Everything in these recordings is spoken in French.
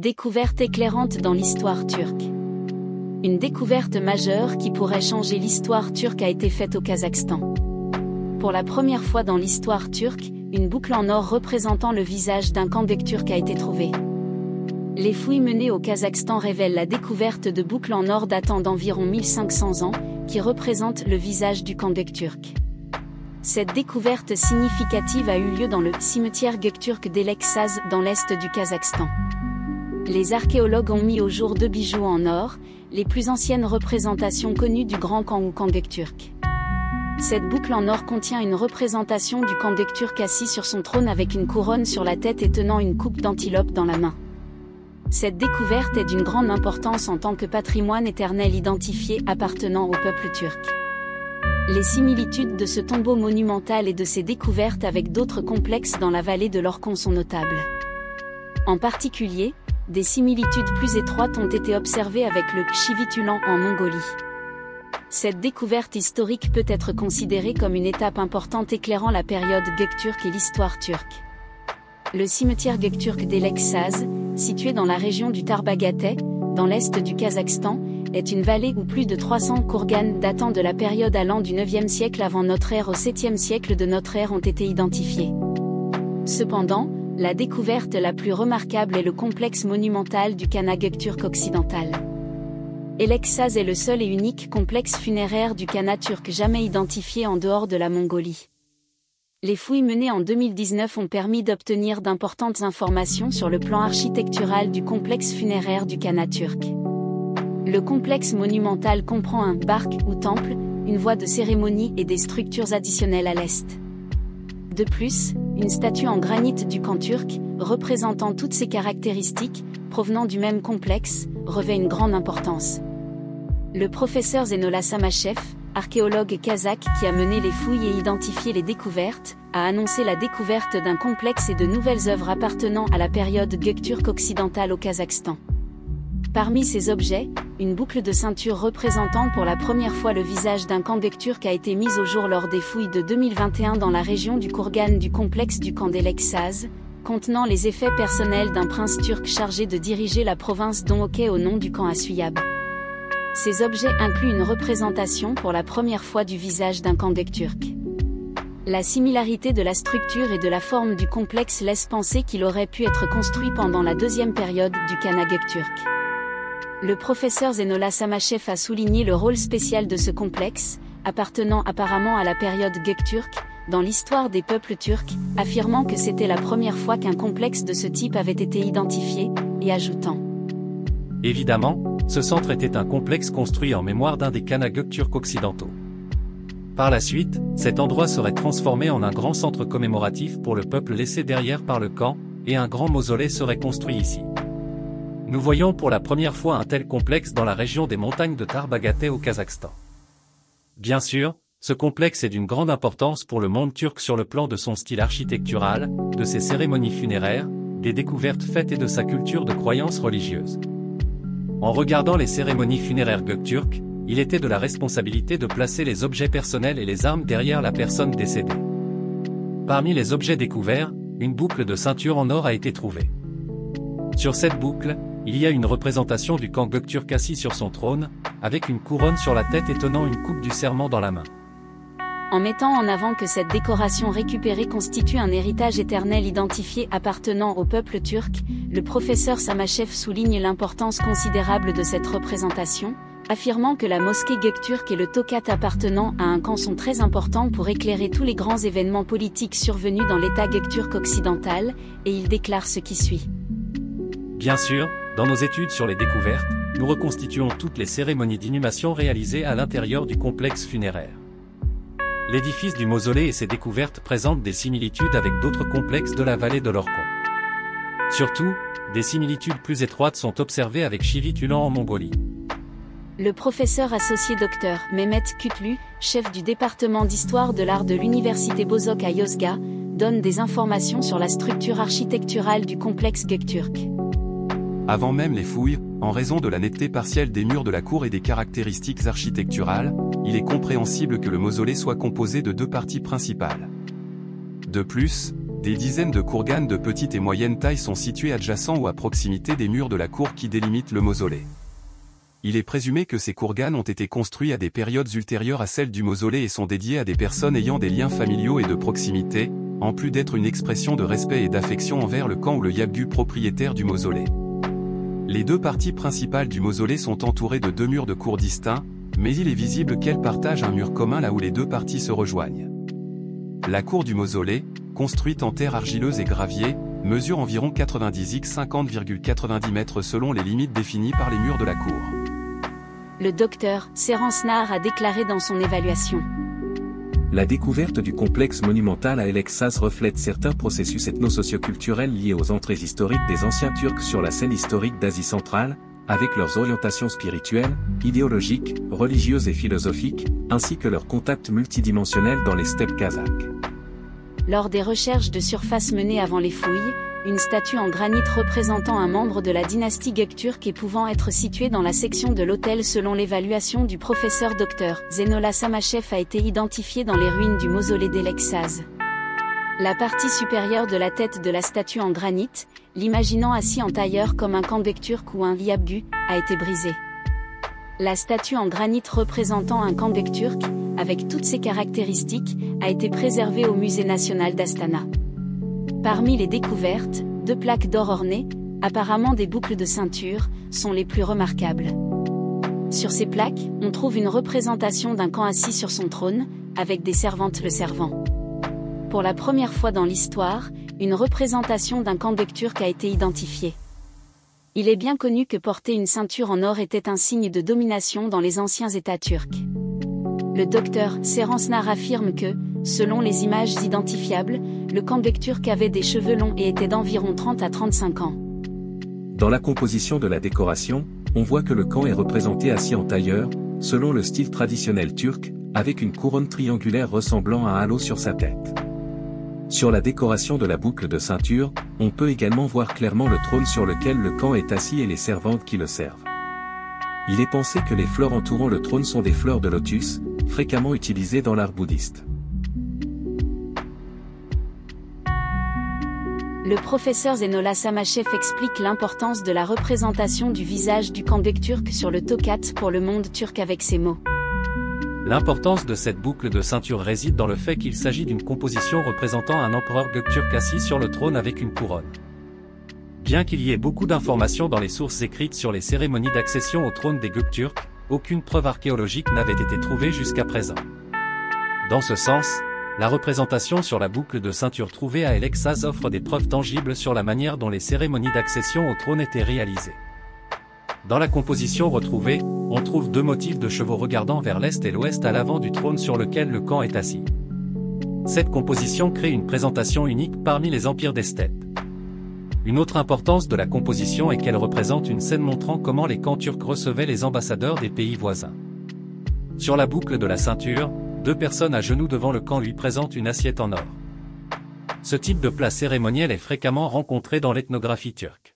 Découverte éclairante dans l'histoire turque. Une découverte majeure qui pourrait changer l'histoire turque a été faite au Kazakhstan. Pour la première fois dans l'histoire turque, une boucle en or représentant le visage d'un camp turc a été trouvée. Les fouilles menées au Kazakhstan révèlent la découverte de boucles en or datant d'environ 1500 ans, qui représentent le visage du camp turc. Cette découverte significative a eu lieu dans le cimetière Göktürk d'Elek-Saz dans l'est du Kazakhstan. Les archéologues ont mis au jour 2 bijoux en or, les plus anciennes représentations connues du grand khan ou khan turc. Cette boucle en or contient une représentation du khan turc assis sur son trône avec une couronne sur la tête et tenant une coupe d'antilope dans la main. Cette découverte est d'une grande importance en tant que patrimoine éternel identifié appartenant au peuple turc. Les similitudes de ce tombeau monumental et de ses découvertes avec d'autres complexes dans la vallée de l'Orkhon sont notables. En particulier, des similitudes plus étroites ont été observées avec le Chivitulan en Mongolie. Cette découverte historique peut être considérée comme une étape importante éclairant la période Göktürk et l'histoire turque. Le cimetière Göktürk d'Elek-Saz, situé dans la région du Tarbagatai, dans l'est du Kazakhstan, est une vallée où plus de 300 kourganes datant de la période allant du 9e siècle avant notre ère au 7e siècle de notre ère ont été identifiés. Cependant, la découverte la plus remarquable est le complexe monumental du Khanat Göktürk occidental. Elek-Saz est le seul et unique complexe funéraire du Khanat turc jamais identifié en dehors de la Mongolie. Les fouilles menées en 2019 ont permis d'obtenir d'importantes informations sur le plan architectural du complexe funéraire du Khanat turc. Le complexe monumental comprend un barque ou temple, une voie de cérémonie et des structures additionnelles à l'est. De plus, une statue en granit du khan turc, représentant toutes ces caractéristiques, provenant du même complexe, revêt une grande importance. Le professeur Zenola Samachev, archéologue kazakh qui a mené les fouilles et identifié les découvertes, a annoncé la découverte d'un complexe et de nouvelles œuvres appartenant à la période Göktürk occidentale au Kazakhstan. Parmi ces objets, une boucle de ceinture représentant pour la première fois le visage d'un khan turc a été mise au jour lors des fouilles de 2021 dans la région du Kourgan du complexe du khan d'Elek-Saz, contenant les effets personnels d'un prince turc chargé de diriger la province d'Onhoké au nom du khan Asuyab. Ces objets incluent une représentation pour la première fois du visage d'un khan turc. La similarité de la structure et de la forme du complexe laisse penser qu'il aurait pu être construit pendant la deuxième période du Khanat turc. Le professeur Zenola Samachev a souligné le rôle spécial de ce complexe, appartenant apparemment à la période Göktürk, dans l'histoire des peuples turcs, affirmant que c'était la première fois qu'un complexe de ce type avait été identifié, et ajoutant. Évidemment, ce centre était un complexe construit en mémoire d'un des Khanats Göktürk occidentaux. Par la suite, cet endroit serait transformé en un grand centre commémoratif pour le peuple laissé derrière par le khan, et un grand mausolée serait construit ici. Nous voyons pour la première fois un tel complexe dans la région des montagnes de Tarbagatai au Kazakhstan. Bien sûr, ce complexe est d'une grande importance pour le monde turc sur le plan de son style architectural, de ses cérémonies funéraires, des découvertes faites et de sa culture de croyances religieuses. En regardant les cérémonies funéraires göktürk, il était de la responsabilité de placer les objets personnels et les armes derrière la personne décédée. Parmi les objets découverts, une boucle de ceinture en or a été trouvée. Sur cette boucle, il y a une représentation du khan Göktürk assis sur son trône, avec une couronne sur la tête et tenant une coupe du serment dans la main. En mettant en avant que cette décoration récupérée constitue un héritage éternel identifié appartenant au peuple turc, le professeur Samachev souligne l'importance considérable de cette représentation, affirmant que la mosquée Göktürk et le Tokat appartenant à un khan sont très importants pour éclairer tous les grands événements politiques survenus dans l'État Göktürk occidental, et il déclare ce qui suit. Bien sûr, dans nos études sur les découvertes, nous reconstituons toutes les cérémonies d'inhumation réalisées à l'intérieur du complexe funéraire. L'édifice du mausolée et ses découvertes présentent des similitudes avec d'autres complexes de la vallée de l'Orkhon. Surtout, des similitudes plus étroites sont observées avec Chivitulan en Mongolie. Le professeur associé Dr Mehmet Kutlu, chef du département d'histoire de l'art de l'université Bozok à Yozgat, donne des informations sur la structure architecturale du complexe Göktürk. Avant même les fouilles, en raison de la netteté partielle des murs de la cour et des caractéristiques architecturales, il est compréhensible que le mausolée soit composé de deux parties principales. De plus, Des dizaines de kurganes de petite et moyenne taille sont situés adjacents ou à proximité des murs de la cour qui délimitent le mausolée. Il est présumé que ces kurganes ont été construits à des périodes ultérieures à celles du mausolée et sont dédiés à des personnes ayant des liens familiaux et de proximité, en plus d'être une expression de respect et d'affection envers le khan ou le yabgu propriétaire du mausolée. Les deux parties principales du mausolée sont entourées de deux murs de cour distincts, mais il est visible qu'elles partagent un mur commun là où les deux parties se rejoignent. La cour du mausolée, construite en terre argileuse et gravier, mesure environ 90 x 50,90 mètres selon les limites définies par les murs de la cour. Le docteur Serence Nahar a déclaré dans son évaluation. La découverte du complexe monumental à El-Eksaz reflète certains processus ethno-socioculturels liés aux entrées historiques des anciens Turcs sur la scène historique d'Asie centrale, avec leurs orientations spirituelles, idéologiques, religieuses et philosophiques, ainsi que leurs contacts multidimensionnels dans les steppes kazakhs. Lors des recherches de surface menées avant les fouilles, une statue en granit représentant un membre de la dynastie Gökturk et pouvant être située dans la section de l'autel selon l'évaluation du professeur Dr Zenola Samachev a été identifiée dans les ruines du mausolée d'El-Eksaz. La partie supérieure de la tête de la statue en granit, l'imaginant assis en tailleur comme un khan Gökturk ou un yabgu, a été brisée. La statue en granit représentant un khan Gökturk, avec toutes ses caractéristiques, a été préservée au Musée national d'Astana. Parmi les découvertes, 2 plaques d'or ornées, apparemment des boucles de ceinture, sont les plus remarquables. Sur ces plaques, on trouve une représentation d'un khan assis sur son trône, avec des servantes le servant. Pour la première fois dans l'histoire, une représentation d'un khan Gökturk a été identifiée. Il est bien connu que porter une ceinture en or était un signe de domination dans les anciens États turcs. Le docteur Serence Nahar affirme que, selon les images identifiables, le khan Gökturk avait des cheveux longs et était d'environ 30 à 35 ans. Dans la composition de la décoration, on voit que le khan est représenté assis en tailleur, selon le style traditionnel turc, avec une couronne triangulaire ressemblant à un halo sur sa tête. Sur la décoration de la boucle de ceinture, on peut également voir clairement le trône sur lequel le khan est assis et les servantes qui le servent. Il est pensé que les fleurs entourant le trône sont des fleurs de lotus, fréquemment utilisées dans l'art bouddhiste. Le professeur Zenola Samachev explique l'importance de la représentation du visage du khan Gökturk sur le tokat pour le monde turc avec ces mots. L'importance de cette boucle de ceinture réside dans le fait qu'il s'agit d'une composition représentant un empereur Gökturk assis sur le trône avec une couronne. Bien qu'il y ait beaucoup d'informations dans les sources écrites sur les cérémonies d'accession au trône des Gökturks, aucune preuve archéologique n'avait été trouvée jusqu'à présent. Dans ce sens, la représentation sur la boucle de ceinture trouvée à El-Eksaz offre des preuves tangibles sur la manière dont les cérémonies d'accession au trône étaient réalisées. Dans la composition retrouvée, on trouve 2 motifs de chevaux regardant vers l'est et l'ouest à l'avant du trône sur lequel le khan est assis. Cette composition crée une présentation unique parmi les empires des steppes. Une autre importance de la composition est qu'elle représente une scène montrant comment les khans turcs recevaient les ambassadeurs des pays voisins. Sur la boucle de la ceinture, 2 personnes à genoux devant le khan lui présentent une assiette en or. Ce type de plat cérémoniel est fréquemment rencontré dans l'ethnographie turque.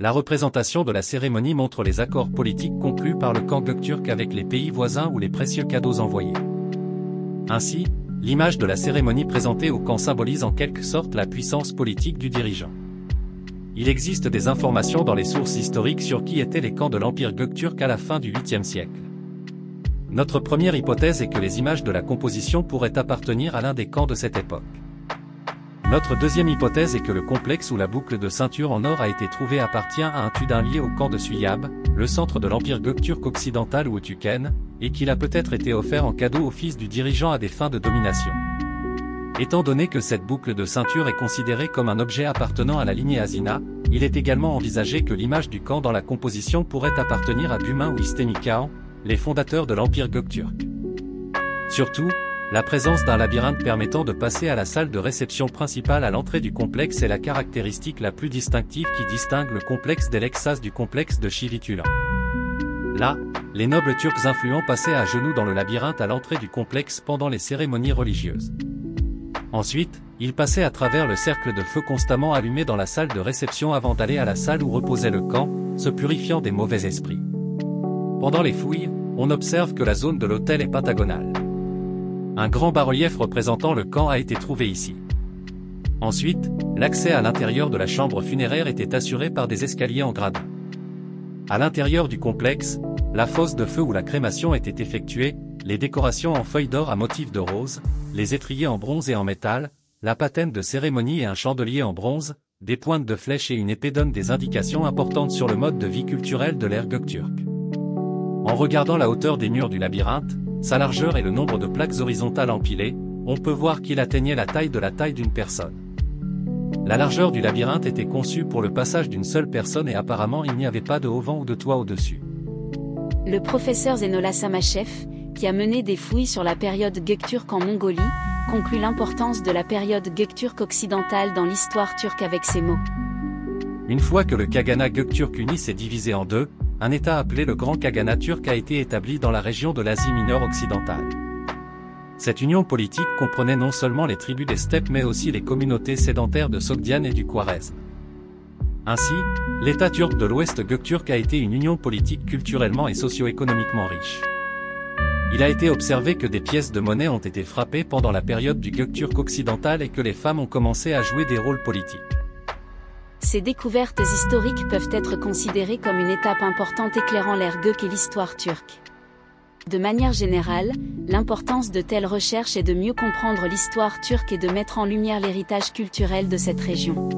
La représentation de la cérémonie montre les accords politiques conclus par le khan Gökturk avec les pays voisins ou les précieux cadeaux envoyés. Ainsi, l'image de la cérémonie présentée au khan symbolise en quelque sorte la puissance politique du dirigeant. Il existe des informations dans les sources historiques sur qui étaient les khans de l'empire Gökturk à la fin du 8e siècle. Notre première hypothèse est que les images de la composition pourraient appartenir à l'un des khans de cette époque. Notre deuxième hypothèse est que le complexe où la boucle de ceinture en or a été trouvée appartient à un Tudun lié au khan de Suyab, le centre de l'empire Gökturk occidental ou Utuken, et qu'il a peut-être été offert en cadeau au fils du dirigeant à des fins de domination. Étant donné que cette boucle de ceinture est considérée comme un objet appartenant à la lignée Asina, il est également envisagé que l'image du khan dans la composition pourrait appartenir à Dumin ou Istemi Khan, les fondateurs de l'empire Gökturk. Surtout, la présence d'un labyrinthe permettant de passer à la salle de réception principale à l'entrée du complexe est la caractéristique la plus distinctive qui distingue le complexe d'El-Eksaz du complexe de Shivitulan. Là, les nobles turcs influents passaient à genoux dans le labyrinthe à l'entrée du complexe pendant les cérémonies religieuses. Ensuite, ils passaient à travers le cercle de feu constamment allumé dans la salle de réception avant d'aller à la salle où reposait le khan, se purifiant des mauvais esprits. Pendant les fouilles, on observe que la zone de l'autel est pentagonale. Un grand bas-relief représentant le khan a été trouvé ici. Ensuite, l'accès à l'intérieur de la chambre funéraire était assuré par des escaliers en gradin. À l'intérieur du complexe, la fosse de feu où la crémation était effectuée, les décorations en feuilles d'or à motifs de rose, les étriers en bronze et en métal, la patène de cérémonie et un chandelier en bronze, des pointes de flèches et une épée donnent des indications importantes sur le mode de vie culturel de l'ère gökturk. En regardant la hauteur des murs du labyrinthe, sa largeur et le nombre de plaques horizontales empilées, on peut voir qu'il atteignait la taille d'une personne. La largeur du labyrinthe était conçue pour le passage d'une seule personne et apparemment il n'y avait pas de auvent ou de toit au-dessus. Le professeur Zenola Samachev, qui a mené des fouilles sur la période gökturk en Mongolie, conclut l'importance de la période gökturk occidentale dans l'histoire turque avec ces mots. Une fois que le Khaganat gökturk uni s'est divisé en deux, un État appelé le Grand Khaganat turc a été établi dans la région de l'Asie mineure occidentale. Cette union politique comprenait non seulement les tribus des steppes mais aussi les communautés sédentaires de Sogdiane et du Khwarezm. Ainsi, l'État turc de l'Ouest gökturk a été une union politique culturellement et socio-économiquement riche. Il a été observé que des pièces de monnaie ont été frappées pendant la période du gökturk occidental et que les femmes ont commencé à jouer des rôles politiques. Ces découvertes historiques peuvent être considérées comme une étape importante éclairant l'ère gök et l'histoire turque. De manière générale, l'importance de telles recherches est de mieux comprendre l'histoire turque et de mettre en lumière l'héritage culturel de cette région.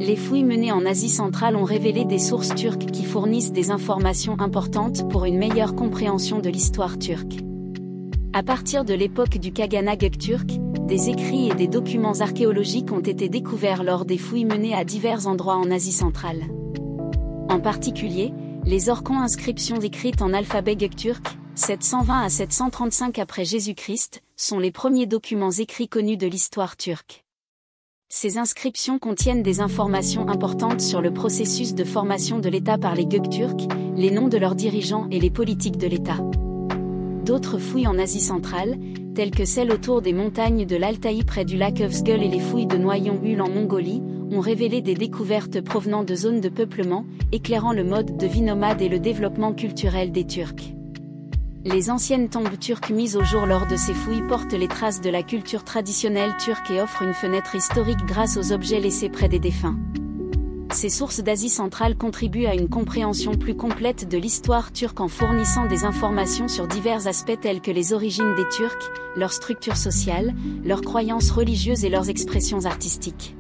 Les fouilles menées en Asie centrale ont révélé des sources turques qui fournissent des informations importantes pour une meilleure compréhension de l'histoire turque. À partir de l'époque du Khaganat gökturk, des écrits et des documents archéologiques ont été découverts lors des fouilles menées à divers endroits en Asie centrale. En particulier, les Orkhon inscriptions écrites en alphabet gökturk, 720 à 735 après Jésus-Christ, sont les premiers documents écrits connus de l'histoire turque. Ces inscriptions contiennent des informations importantes sur le processus de formation de l'État par les Gökturks, les noms de leurs dirigeants et les politiques de l'État. D'autres fouilles en Asie centrale, telles que celles autour des montagnes de l'Altaï près du lac Övsgöl et les fouilles de Noyon-Ul en Mongolie, ont révélé des découvertes provenant de zones de peuplement, éclairant le mode de vie nomade et le développement culturel des Turcs. Les anciennes tombes turques mises au jour lors de ces fouilles portent les traces de la culture traditionnelle turque et offrent une fenêtre historique grâce aux objets laissés près des défunts. Ces sources d'Asie centrale contribuent à une compréhension plus complète de l'histoire turque en fournissant des informations sur divers aspects tels que les origines des Turcs, leur structure sociale, leurs croyances religieuses et leurs expressions artistiques.